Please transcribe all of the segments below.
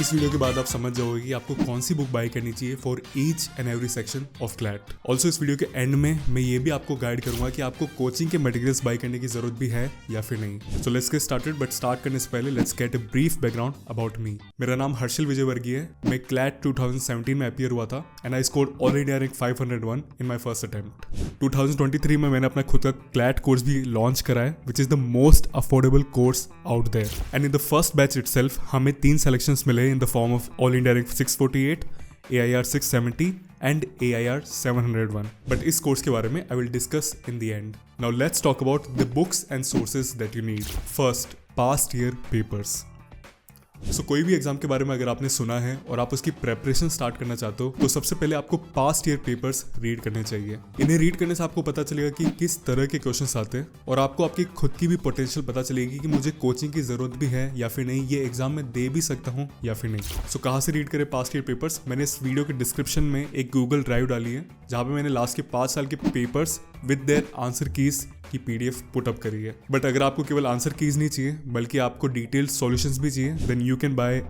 इस वीडियो के बाद आप समझ जाओगे कि आपको कौन सी बुक बाय करनी चाहिए for each and every section of CLAT. Also इस वीडियो के एंड में मैं ये भी आपको गाइड करूंगा कि आपको कोचिंग के मटेरियल्स बाय करने की जरूरत भी है या फिर नहीं। So let's get started, but start करने से पहले let's get a brief background about me. मेरा नाम हर्षल विजय वर्गीय है। मैं क्लैट 2017 में अपीयर हुआ था and I scored all India rank 501 in my first attempt. 2023 में मैंने अपना खुद का क्लैट कोर्स भी लॉन्च करा है, which is the most affordable course out there. And in the first batch itself हमें 3 सेलेक्शंस मिले in the form of All India Rank 648, AIR 670 and AIR 701. But इस कोर्स के बारे में I will discuss in the end. Now let's talk about the books and sources that you need. First, past year papers. So, कोई भी exam के बारे में अगर आपने सुना है और आप उसकी प्रेपरेशन स्टार्ट करना चाहते हो तो सबसे पहले आपको पास्ट ईयर पेपर्स रीड करने चाहिए। इन्हें रीड करने से आपको पता चलेगा कि किस तरह के क्वेश्चंस आते हैं और आपको आपकी खुद की भी पोटेंशियल पता चलेगी कि मुझे कोचिंग की जरूरत भी है या फिर नहीं, ये एग्जाम में दे भी सकता हूँ या फिर नहीं। सो कहाँ से रीड करें पास्ट ईयर पेपर्स? मैंने इस वीडियो के डिस्क्रिप्शन में एक गूगल ड्राइव डाली है जहाँ पे मैंने लास्ट के 5 साल के papers with their answer keys की पीडीएफ पुट अप करी है। बट अगर आपको केवल आंसर कीज नहीं चाहिए बल्कि आपको डिटेल्ड सॉल्यूशंस भी चाहिए, then you can buy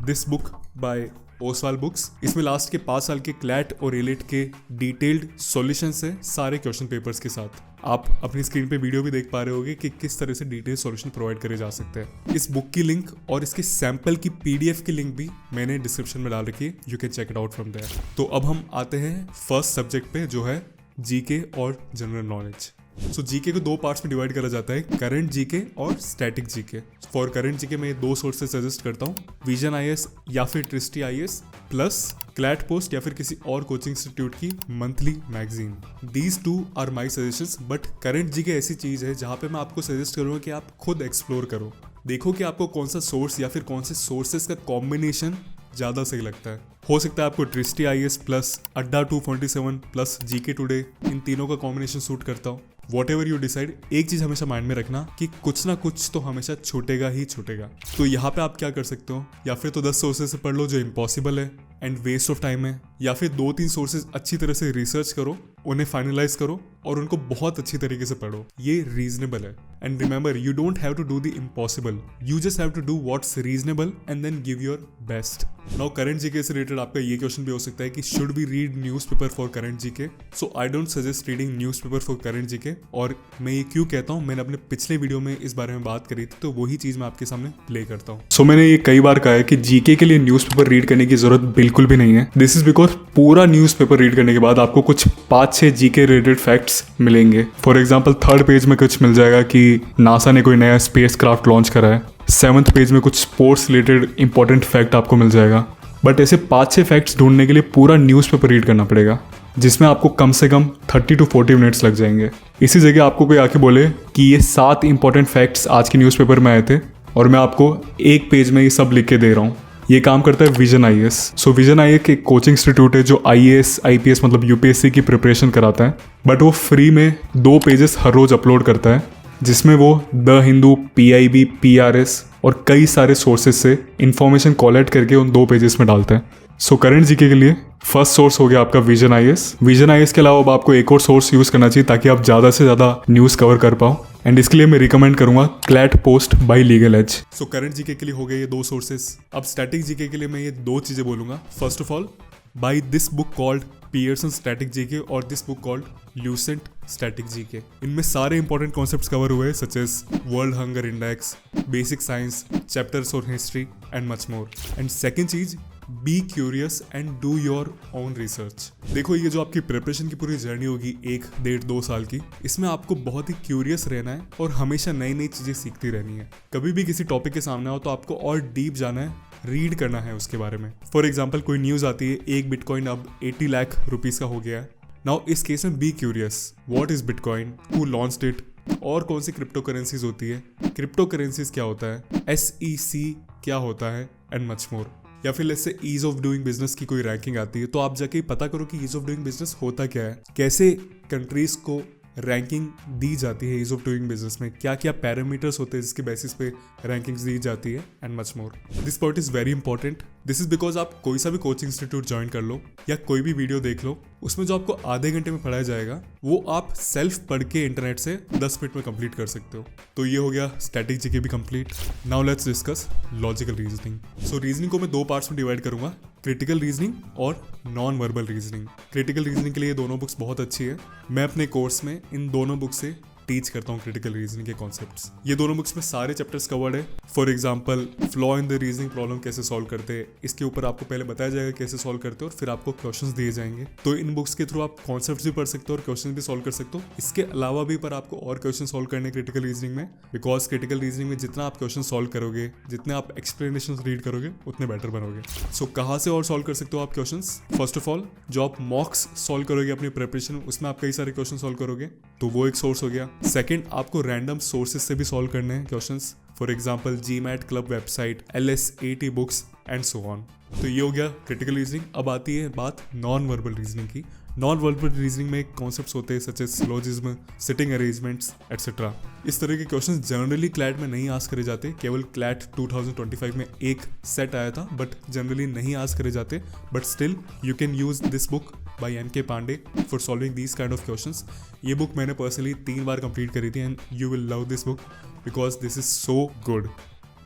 this book by Oswaal books. इसमें लास्ट के 5 साल के क्लैट और एलेट के डिटेल्ड सॉल्यूशंस है सारे क्वेश्चन पेपर्स के साथ। आप अपनी स्क्रीन पे वीडियो भी देख पा रहे होगे कि किस तरह से डिटेल सॉल्यूशन प्रोवाइड करे जा सकते हैं। इस बुक की लिंक और इसके सैंपल की पीडीएफ की लिंक भी मैंने डिस्क्रिप्शन में डाल रखी है, you can check it out from there. तो अब हम आते हैं फर्स्ट सब्जेक्ट पे, जो है जीके और जनरल नॉलेज। सो जीके को 2 पार्ट्स में डिवाइड करा जाता है, करंट जीके और static GK. For current GK मैं 2 सोर्सेज सजेस्ट करता हूँ, विजन आईएएस या फिर Drishti IAS plus CLAT post या फिर किसी और कोचिंग इंस्टीट्यूट की monthly magazine. These 2 are my suggestions. But current GK ऐसी चीज़ है जहाँ पे मैं आपको सजेस्ट करूँगा कि आप खुद एक्सप्लोर करो, देखो कि आपको कौन सा सोर्स या फिर कौन से सोर्सेज का कॉम्बिनेशन ज़्यादा सही लगता है। हो सकता है आपको ट्रिस्टी आईएएस प्लस अड्डा 247 प्लस जीके टुडे, इन तीनों का कॉम्बिनेशन सूट करता हो। वॉट एवर यू डिसाइड, एक चीज़ हमेशा माइंड में रखना कि कुछ ना कुछ तो हमेशा छूटेगा ही छूटेगा। तो यहाँ पे आप क्या कर सकते हो, या फिर तो 10 सोर्सेज से पढ़ लो जो इम्पॉसिबल है एंड वेस्ट ऑफ टाइम है, या फिर 2-3 सोर्सेज अच्छी तरह से रिसर्च करो, उन्हें फाइनलाइज करो और उनको बहुत अच्छी तरीके से पढ़ो। ये रीजनेबल है। And remember, you don't have to do the impossible, you just have to do what's reasonable and then give your best. Now current GK से रिलेटेड आपका ये क्वेश्चन भी हो सकता है कि should be read newspaper for current GK? So I don't suggest reading newspaper for current GK. और मैं ये क्यों कहता हूँ, मैंने अपने पिछले वीडियो में इस बारे में बात करी थी, तो वही चीज़ मैं आपके सामने प्ले करता हूँ। सो मैंने ये कई बार कहा है कि जीके के लिए न्यूज़पेपर रीड करने की जरूरत बिल्कुल भी नहीं है। दिस इज बिकॉज पूरा न्यूज़पेपर रीड करने के बाद आपको कुछ 5-6 जीके रिलेटेड फैक्ट्स मिलेंगे। फॉर एग्जाम्पल 3rd पेज में कुछ मिल जाएगा कि नासा ने कोई नया स्पेस क्राफ्ट लॉन्च करा है। 7th पेज में कुछ स्पोर्ट्स रिलेटेड इंपॉर्टेंट फैक्ट आपको मिल जाएगा। बट ऐसे 5-6 फैक्ट्स ढूंढने के लिए पूरा न्यूज़पेपर रीड करना पड़ेगा, जिसमें आपको कम से कम 30 to 40 मिनट्स लग जाएंगे। इसी जगह आपको कोई आके बोले कि ये 7 इंपॉर्टेंट फैक्ट्स आज के न्यूज़पेपर में आए थे और मैं आपको 1 पेज में ये सब लिख के दे रहा हूँ। ये काम करता है vision IAS. So vision IAS एक कोचिंग इंस्टीट्यूट है जो आईएएस आईपीएस मतलब यूपीएससी की प्रिपरेशन कराता है। बट वो फ्री में 2 पेजेस हर रोज अपलोड करता है, जिसमें वो द हिंदू, पीआईबी, पीआरएस और कई सारे सोर्सेज से इंफॉर्मेशन कलेक्ट करके उन 2 पेजेस में डालता है। सो करंट जीके के लिए फर्स्ट सोर्स हो गया आपका विजन आईएएस। विजन आईएएस के अलावा अब आपको एक और सोर्स यूज करना चाहिए ताकि आप ज़्यादा से ज़्यादा न्यूज़ कवर कर पाओ। एंड इसके लिए मैं रिकमेंड करूंगा CLAT post by Legal Edge. So current GK के लिए हो गए ये 2 सोर्सेज। अब स्टैटिक जीके के लिए मैं ये 2 चीज़ें बोलूंगा। First of all, buy this book called Pearson static GK और this book called Lucent static GK. इनमें सारे इंपॉर्टेंट कॉन्सेप्ट्स कवर हुए such as world hunger index, basic science, chapters और history and much more. And second चीज, be curious and do your own research. देखो, ये जो आपकी प्रिपरेशन की पूरी जर्नी होगी 1-1.5-2 साल की, इसमें आपको बहुत ही क्यूरियस रहना है और हमेशा नई नई चीज़ें सीखती रहनी है। कभी भी किसी टॉपिक के सामने आओ तो आपको और डीप जाना है, रीड करना है उसके बारे में। फॉर एग्जाम्पल, कोई न्यूज़ आती है 1 बिटकॉइन अब 80 लाख रुपीज़ का हो गया है। नाउ इस केस में be curious, what is bitcoin, who launched it, और कौन सी क्रिप्टो करेंसीज होती है, क्रिप्टो करेंसीज क्या होता है, SEC क्या होता है एंड मच मोर। या फिर let's say ease of doing business की कोई रैंकिंग आती है तो आप जाके पता करो कि ईज ऑफ डूइंग बिजनेस होता क्या है, कैसे कंट्रीज को रैंकिंग दी जाती है ईज ऑफ डूइंग बिजनेस में, क्या क्या पैरामीटर्स होते हैं जिसके बेसिस पे रैंकिंग्स दी जाती है and much more. This point is very important. This is because आप कोई सा भी कोचिंग इंस्टीट्यूट ज्वाइन कर लो या कोई भी वीडियो देख लो, उसमें जो आपको आधे घंटे में पढ़ाया जाएगा वो आप सेल्फ पढ़ के इंटरनेट से 10 मिनट में कंप्लीट कर सकते हो। तो ये हो गया स्टैटिक जीके भी complete. Now let's discuss logical reasoning. So reasoning को मैं 2 पार्ट्स में डिवाइड करूंगा, क्रिटिकल रीजनिंग और non verbal reasoning. Critical reasoning के लिए दोनों बुक्स बहुत अच्छी है। मैं अपने कोर्स में इन दोनों बुक से टीच करता हूँ क्रिटिकल रीजनिंग के कॉन्सेप्ट्स। ये दोनों बुक्स में सारे चैप्टर्स कवर्ड है। For example flaw in the reasoning problem कैसे सॉल्व करते हैं, इसके ऊपर आपको पहले बताया जाएगा कैसे सॉल्व करते हो और फिर आपको क्वेश्चंस दिए जाएंगे। तो इन बुक्स के थ्रू आप कॉन्सेप्ट्स भी पढ़ सकते हो और क्वेश्चन भी सॉल्व कर सकते हो। इसके अलावा भी पर आपको और क्वेश्चन सॉल्व करने क्रिटिकल रीजनिंग में, बिकॉज क्रिटिकल रीजनिंग में जितना आप क्वेश्चन सॉल्व करोगे, जितने आप एक्सप्लेनेशन रीड करोगे, उतने बेटर बनोगे। सो कहाँ से और सॉल्व कर सकते हो आप क्वेश्चन? फर्स्ट ऑफ ऑल जो आप मॉक्स सॉल्व करोगे अपनी प्रिपरेशन में, उसमें आप कई सारे क्वेश्चन सॉल्व करोगे, तो वो एक सोर्स हो गया। सेकंड, आपको रैंडम सोर्सेज से भी सॉल्व करने हैं questions, for example GMAT club website, LSAT books and so on. तो ये हो गया क्रिटिकल रीजनिंग। अब आती है बात नॉन वर्बल रीजनिंग की। नॉन वर्बल रीजनिंग में कॉन्सेप्ट्स होते हैं such as syllogism, sitting arrangements etcetera. इस तरह के क्वेश्चंस जनरली क्लैट में नहीं आस्क करे जाते। केवल क्लैट 2025 में एक सेट आया था, बट जनरली नहीं आस्क करे जाते। But still you can use this book by NK Pandey for solving these kind of questions. ये बुक मैंने पर्सनली 3 बार कंप्लीट करी थी and you will love this book because this is so good.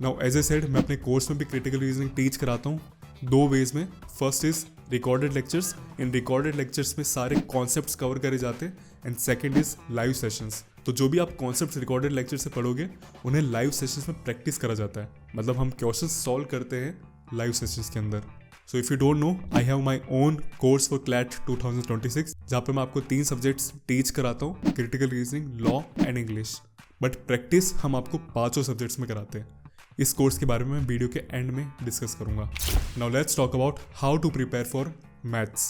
Now as I said, मैं अपने course में भी critical reasoning teach कराता हूँ 2 वेज में। First is recorded lectures. In recorded lectures में सारे कॉन्सेप्ट्स कवर करे जाते हैं। And second is live sessions. तो जो भी आप कॉन्सेप्ट्स रिकॉर्डेड लेक्चर से पढ़ोगे उन्हें लाइव सेशंस में प्रैक्टिस करा जाता है। मतलब हम क्वेश्चन सॉल्व करते हैं लाइव सेशंस के अंदर। So if you don't know, I have my own course for CLAT 2026 जहाँ पे मैं आपको 3 सब्जेक्ट्स टीच कराता हूँ, critical reasoning, law and English. But practice हम आपको 5 सब्जेक्ट्स में कराते हैं। इस कोर्स के बारे में मैं वीडियो के एंड में डिस्कस करूंगा। Now let's talk about how to prepare for maths.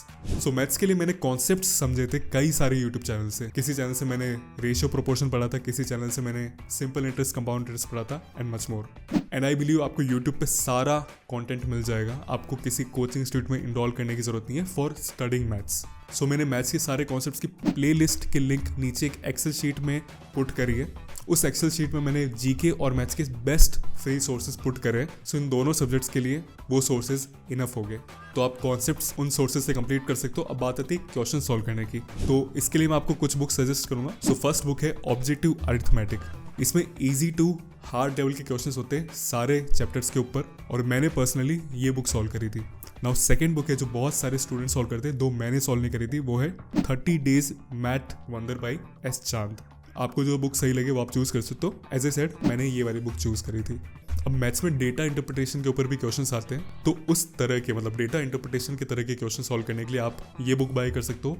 So maths के लिए मैंने कॉन्सेप्ट समझे थे कई सारे यूट्यूब चैनल से। किसी चैनल से मैंने रेशियो प्रोपोर्शन पढ़ा था, किसी चैनल से मैंने सिंपल इंटरेस्ट, कंपाउंड इंटरेस्ट पढ़ा था and much more. And I believe आपको यूट्यूब पे सारा कंटेंट मिल जाएगा। आपको किसी कोचिंग इंस्टीट्यूट में इनरोल करने की जरूरत नहीं है फॉर स्टडिंग मैथ्स। सो मैंने मैथ्स के सारे कॉन्सेप्ट्स की प्लेलिस्ट की लिंक नीचे एक एक्सेल शीट में पुट करी है। उस एक्सेल शीट में मैंने जीके और मैथ्स के बेस्ट फ्री सोर्सेज पुट करे। सो इन दोनों सब्जेक्ट्स के लिए वो सोर्सेज इनफ हो गए। तो आप कॉन्सेप्ट्स उन सोर्सेज से कंप्लीट कर सकते हो। अब बात आती है क्वेश्चन सॉल्व करने की। तो इसके लिए मैं आपको कुछ बुक सजेस्ट करूंगा। सो फर्स्ट बुक है ऑब्जेक्टिव अरिथमेटिक। इसमें इजी टू हार्ड लेवल के क्वेश्चंस होते हैं सारे चैप्टर्स के ऊपर, और मैंने पर्सनली ये बुक सॉल्व करी थी। नाउ सेकंड बुक है जो बहुत सारे स्टूडेंट सॉल्व करते हैं, 2 मैंने सॉल्व नहीं करी थी, वो है 30 days math wonder by S Chand. आपको जो बुक सही लगे वो आप चूज कर सकते हो। एज ए सेड, मैंने ये वाली बुक चूज करी थी। अब मैथ्स में डेटा इंटरप्रिटेशन के ऊपर भी क्वेश्चंस आते हैं, तो उस तरह के, मतलब डेटा इंटरप्रिटेशन के तरह के क्वेश्चन सॉल्व करने के लिए आप ये बुक बाय कर सकते हो,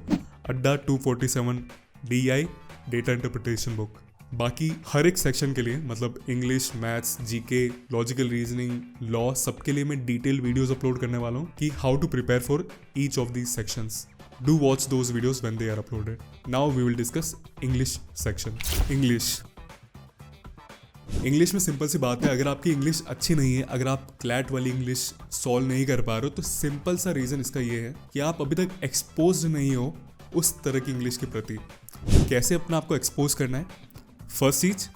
अड्डा 247 DI डेटा इंटरप्रिटेशन बुक। बाकी हर एक सेक्शन के लिए, मतलब English, maths, GK, logical reasoning, law, सबके लिए मैं डिटेल वीडियोस अपलोड करने वाला हूँ कि how to prepare for each of these sections. Do watch those videos when they are uploaded. Now we will discuss English section. English में simple सी बात है, अगर आपकी इंग्लिश अच्छी नहीं है, अगर आप क्लैट वाली इंग्लिश सॉल्व नहीं कर पा रहे हो, तो सिंपल सा रीज़न इसका ये है कि आप अभी तक एक्सपोज नहीं हो उस तरह की इंग्लिश के प्रति। कैसे अपना आपको एक्सपोज करना है? फर्स्ट चीज,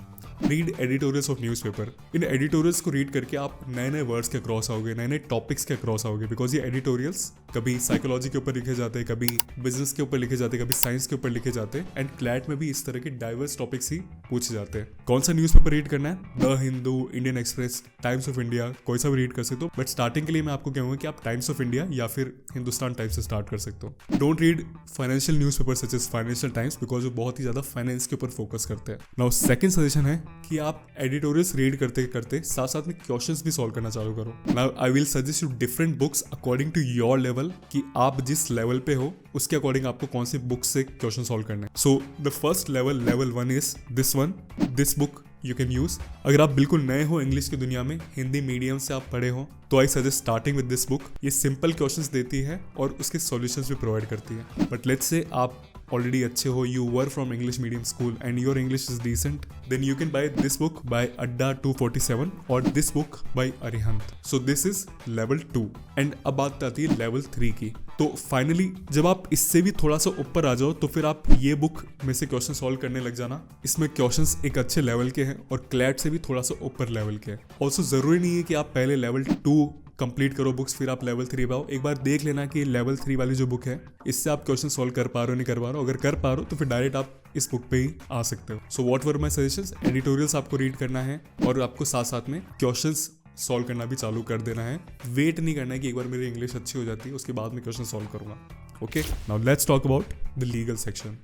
read editorials of newspaper. In editorials को रीड करके आप नए नए वर्ड्स के क्रॉस आओगे, नए नए टॉपिक्स के क्रॉस आओगे। बिकॉज ये एडिटोरियल्स कभी साइकोलॉजी के ऊपर लिखे जाते हैं, कभी बिजनेस के ऊपर लिखे जाते हैं, कभी साइंस के ऊपर लिखे जाते हैं। एंड क्लैट में भी इस तरह के डाइवर्स टॉपिक्स ही पूछे जाते हैं। कौन सा न्यूज़पेपर रीड करना है? The Hindu, Indian express, times of India, कोई सा भी रीड कर सकते हो। बट स्टार्टिंग के लिए मैं आपको कहूँगा कि आप टाइम्स ऑफ इंडिया या फिर हिंदुस्तान टाइम्स से स्टार्ट कर सकते हो। Don't read financial newspaper such as Financial Times, because वो बहुत ही ज़्यादा फाइनेंस के ऊपर फोकस करते हैं। नाउ सेकंड सजेशन है कि आप एडिटोरियल्स रीड करते करते साथ साथ में क्वेश्चंस भी सॉल्व करना चालू करो। Now I will suggest you different books according to your level, कि आप जिस लेवल पे हो उसके अकॉर्डिंग आपको कौन सी बुक से क्वेश्चन सॉल्व करना है। So the first level, level 1 is this one. This book you can use. अगर आप बिल्कुल नए हो इंग्लिश की दुनिया में, हिंदी मीडियम से आप पढ़े हो, तो I suggest starting with this book. ये सिंपल क्वेश्चंस देती है और उसके सॉल्यूशंस भी प्रोवाइड करती है। बट लेट्स से आप ऑलरेडी अच्छे हो, you were from English medium school and your English is decent, then you can buy this book by Adda 247 और this book by Arihant. So this is level 2। And अब बात आती है लेवल 3 की। तो फाइनली जब आप इससे भी थोड़ा सा ऊपर आ जाओ, तो फिर आप ये बुक में से क्वेश्चन सॉल्व करने लग जाना। इसमें क्वेश्चंस एक अच्छे लेवल के हैं और क्लैट से भी थोड़ा सा ऊपर लेवल के हैं। ऑल्सो जरूरी नहीं है कि आप पहले लेवल 2 कंप्लीट करो बुक्स, फिर आप लेवल 3 पे आओ। एक बार देख लेना कि लेवल 3 वाली जो बुक है इससे आप क्वेश्चन सॉल्व कर पा रहे हो नहीं कर पा रहे हो। अगर कर पा रहे हो तो फिर डायरेक्ट आप इस बुक पे ही आ सकते हो। So what were my suggestions, editorials आपको रीड करना है और आपको साथ साथ में क्वेश्चंस सॉल्व करना भी चालू कर देना है। वेट नहीं करना है कि एक बार मेरी इंग्लिश अच्छी हो जाती है उसके बाद मैं क्वेश्चन सॉल्व करूंगा। Okay, now let's talk about the legal section.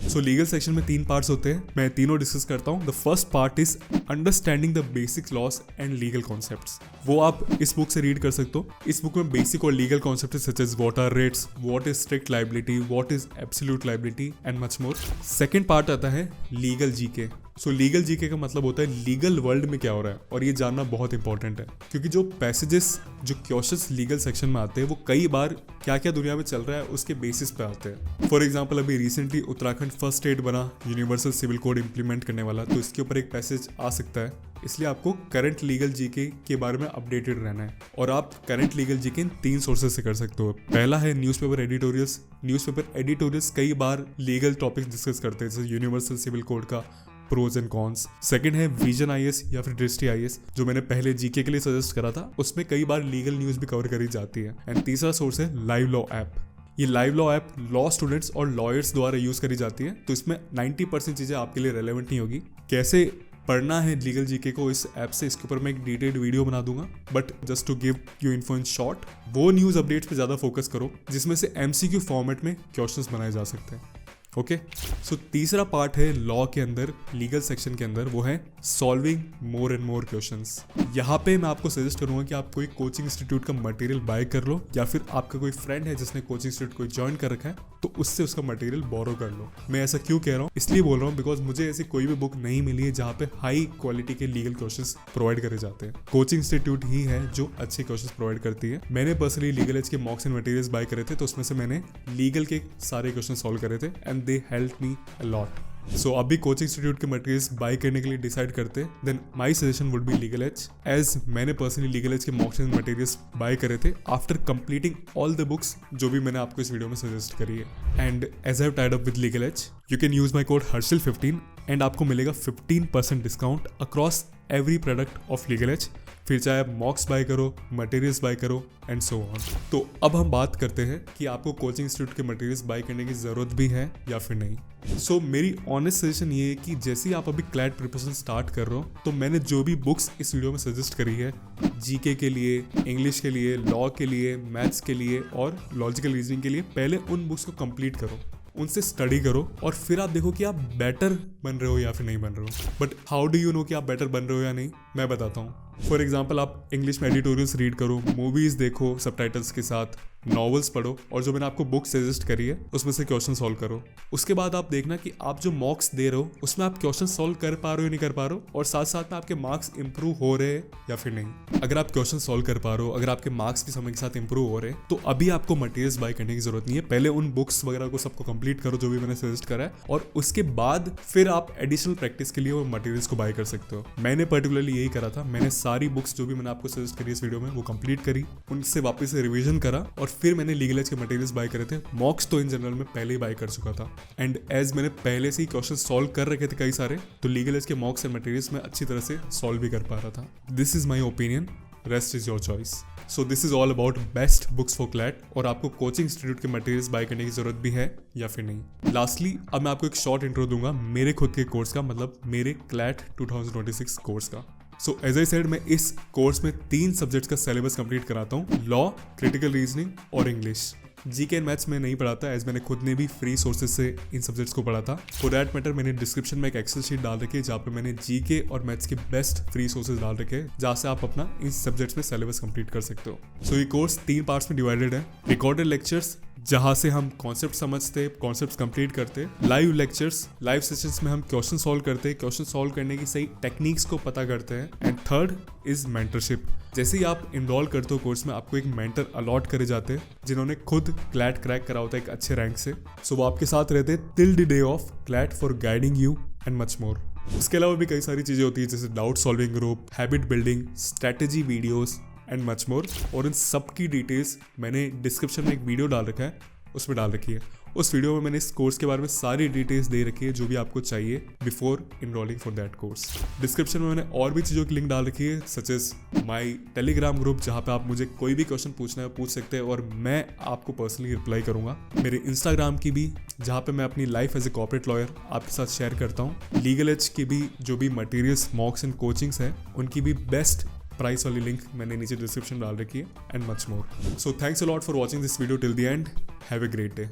So legal section में 3 पार्ट्स होते हैं, मैं तीनों डिस्कस करता हूँ। The first part is understanding the basic loss and legal concepts. वो आप इस बुक से रीड कर सकते हो। इस बुक में बेसिक और legal concept such as what are rates, what is strict liability, what is absolute liability and much more. Second part आता है legal GK. So legal GK का मतलब होता है लीगल वर्ल्ड में क्या हो रहा है, और ये जानना बहुत इंपॉर्टेंट है क्योंकि जो पैसेजेस जो क्वेश्चंस लीगल सेक्शन में आते हैं वो कई बार क्या क्या दुनिया में चल रहा है उसके बेसिस पे आते हैं। फॉर एग्जांपल अभी रिसेंटली उत्तराखंड फर्स्ट स्टेट बना यूनिवर्सल सिविल कोड इंप्लीमेंट करने वाला, तो इसके ऊपर एक पैसेज आ सकता है। इसलिए आपको करंट लीगल जीके के बारे में अपडेटेड रहना है और आप करंट लीगल जीके इन 3 सोर्सेज से कर सकते हो। पहला है न्यूज़पेपर एडिटोरियल्स। न्यूज़पेपर एडिटोरियल्स कई बार लीगल टॉपिक्स डिस्कस करते हैं, जैसे यूनिवर्सल सिविल कोड का प्रोज एंड कॉन्स। सेकंड है विजन आईएएस या फिर दृष्टि आईएएस, जो मैंने पहले जीके के लिए सजेस्ट करा था, उसमें कई बार लीगल न्यूज़ भी कवर करी जाती है। एंड तीसरा सोर्स है लाइव लॉ ऐप। ये live law app law students और लॉयर्स द्वारा यूज करी जाती है, तो इसमें 90% चीजें आपके लिए रेलेवेंट नहीं होगी। कैसे पढ़ना है लीगल जीके को इस ऐप से, इसके ऊपर मैं एक डिटेल्ड वीडियो बना दूंगा, but just to give you info in short, वो न्यूज अपडेट्स पे ज्यादा फोकस करो जिसमें से एमसीक्यू फॉर्मेट में क्वेश्चंस बनाए जा सकते हैं। ओके, सो तीसरा पार्ट है लॉ के अंदर, लीगल सेक्शन के अंदर, वो है solving more and more questions. यहाँ पे मैं आपको सजेस्ट करूंगा कि आप कोई कोचिंग इंस्टीट्यूट का मटेरियल बाय कर लो, या फिर आपका कोई फ्रेंड है जिसने कोचिंग इंस्टीट्यूट को ज्वाइन कर रखा है तो उससे उसका मटेरियल बोरो कर लो। मैं ऐसा क्यों कह रहा हूँ, इसलिए बोल रहा हूँ बिकॉज मुझे ऐसी कोई भी बुक नहीं मिली है जहाँ पे हाई क्वालिटी के लीगल क्वेश्चंस प्रोवाइड करे जाते हैं। कोचिंग इंस्टीट्यूट ही है जो अच्छे क्वेश्चंस प्रोवाइड करती है। मैंने पर्सनली लीगल एज के मॉक्स एंड मटेरियल्स बाय करे थे, तो उसमें से मैंने लीगल के सारे क्वेश्चन सॉल्व करे थे and they help me a lot. So अभी कोचिंग इंस्टीट्यूट के मटेरियल्स बाय करने के लिए डिसाइड करते हैं, then my suggestion would be Legal Edge, as मैंने पर्सनली लीगल एज के मॉक्स एंड मटेरियल्स बाय करे थे after completing all the books जो भी मैंने आपको इस वीडियो में सजेस्ट करी है। And as I have tied up with Legal Edge, you can use my code HARSHIL15 and आपको मिलेगा 15% discount across every product of Legal Edge, फिर चाहे आप मॉक्स बाय करो, मटेरियल्स बाय करो एंड सो ऑन। तो अब हम बात करते हैं कि आपको कोचिंग इंस्टीट्यूट के मटेरियल्स बाय करने की जरूरत भी है या फिर नहीं। सो मेरी ऑनेस्ट सजेशन ये है कि जैसे ही आप अभी क्लैट प्रिपरेशन स्टार्ट कर रहे हो, तो मैंने जो भी बुक्स इस वीडियो में सजेस्ट करी है, जीके के लिए, इंग्लिश के लिए, लॉ के लिए, मैथ्स के लिए और लॉजिकल रीजनिंग के लिए, पहले उन बुक्स को कंप्लीट करो, उनसे स्टडी करो और फिर आप देखो कि आप बेटर बन रहे हो या फिर नहीं बन रहे हो। But how do you know कि आप बेटर बन रहे हो या नहीं, मैं बताता हूँ। फॉर एग्जाम्पल आप इंग्लिश में एडिटोरियल्स रीड करो, मूवीज देखो सबटाइटल्स के साथ, नॉवेल्स पढ़ो और जो मैंने आपको बुक सजेस्ट करी है उसमें से क्वेश्चन सॉल्व करो। उसके बाद आप देखना कि आप जो मॉक्स दे रहे हो उसमें आप क्वेश्चन सॉल्व कर पा रहे हो या नहीं कर पा रहे हो, और साथ साथ में आपके मार्क्स इंप्रूव हो रहे हैं या फिर नहीं। अगर आप क्वेश्चन सॉल्व कर पा रहे हो, अगर आपके मार्क्स भी समय के साथ इंप्रूव हो रहे हैं, तो अभी आपको मटेरियल्स बाय करने की जरूरत नहीं है। पहले उन बुक्स वगैरह को सबको कंप्लीट करो जो भी मैंने सजेस्ट करा है, और उसके बाद फिर आप एडिशनल प्रैक्टिस के लिए वो मटेरियल्स को बाय कर सकते हो। मैंने पर्टिकुलरली यही करा था, मैंने सारी बुक्स जो भी मैंने आपको सजेस्ट करी इस वीडियो में वो कंप्लीट करी, उनसे वापस से रिवीजन करा और फिर मैंने लीगल एज के मटेरियल्स बाय करे थे। मॉक्स तो इन जनरल में पहले ही बाय कर चुका था, एंड एज मैंने पहले से ही क्वेश्चन सॉल्व कर रखे थे कई सारे, तो लीगल एज के मॉक्स एंड मटेरियल्स में अच्छी तरह से सॉल्व भी कर पा रहा था। This is my opinion, rest is your choice. So this is all about best books for CLAT, और आपको कोचिंग इंस्टीट्यूट के मटेरियल्स बाय करने की जरूरत भी है या फिर नहीं। लास्टली अब मैं आपको एक शॉर्ट इंट्रो दूंगा मेरे खुद के कोर्स का, मतलब मेरे क्लैट 2026 कोर्स का। सो एज आई सेड, मैं इस कोर्स में 3 सब्जेक्ट्स का सिलेबस कंप्लीट कराता हूँ, लॉ, क्रिटिकल रीजनिंग और इंग्लिश। जीके एंड मैथ्स में नहीं पढ़ाता, एज मैंने खुद ने भी फ्री सोर्सेज से इन सब्जेक्ट्स को पढ़ा था। फॉर दैट मैटर मैंने डिस्क्रिप्शन में एक एक्सेल शीट डाल रखी है जहाँ पे मैंने जीके और मैथ्स के बेस्ट फ्री सोर्सेज डाल रखे हैं, जहाँ से आप अपना इन सब्जेक्ट्स में सिलेबस कंप्लीट कर सकते हो। सो ये कोर्स 3 पार्ट्स में डिवाइडेड है। रिकॉर्डेड लेक्चर्स जहाँ से हम कॉन्सेप्ट समझते, कॉन्सेप्ट कंप्लीट करते, लाइव लेक्चर्स, लाइव सेशंस में हम क्वेश्चन सॉल्व करते, क्वेश्चन सॉल्व करने की सही टेक्निक्स को पता करते हैं, एंड थर्ड इज मेंटरशिप। जैसे ही आप इनरोल करते हो कोर्स में, आपको एक मेंटर अलॉट करे जाते हैं जिन्होंने खुद क्लैट क्रैक करा होता है एक अच्छे रैंक से। सो वो आपके साथ रहते हैं till the day of CLAT for guiding you and much मोर। उसके अलावा भी कई सारी चीजें होती है जैसे doubt solving group, habit building, strategy videos and much मोर, और इन सब की डिटेल्स मैंने डिस्क्रिप्शन में एक वीडियो डाल रखा है, उसमें डाल रखी है। उस वीडियो में मैंने इस कोर्स के बारे में सारी डिटेल्स दे रखी है जो भी आपको चाहिए before enrolling for that course. Description में मैंने और भी चीज़ों की लिंक डाल रखी है, such as my Telegram group, जहाँ पे आप मुझे कोई भी क्वेश्चन पूछना है पूछ सकते हैं और मैं आपको पर्सनली रिप्लाई करूंगा। मेरे इंस्टाग्राम की भी, जहाँ पे मैं अपनी life as a corporate lawyer आपके साथ शेयर करता हूँ। लीगल एज की भी जो भी मटेरियल्स, मॉक्स एंड कोचिंग्स हैं, उनकी भी बेस्ट प्राइस वाली लिंक मैंने नीचे डिस्क्रिप्शन में डाल रखी है, and much more. So thanks a lot for watching this video till the end. Have a great day.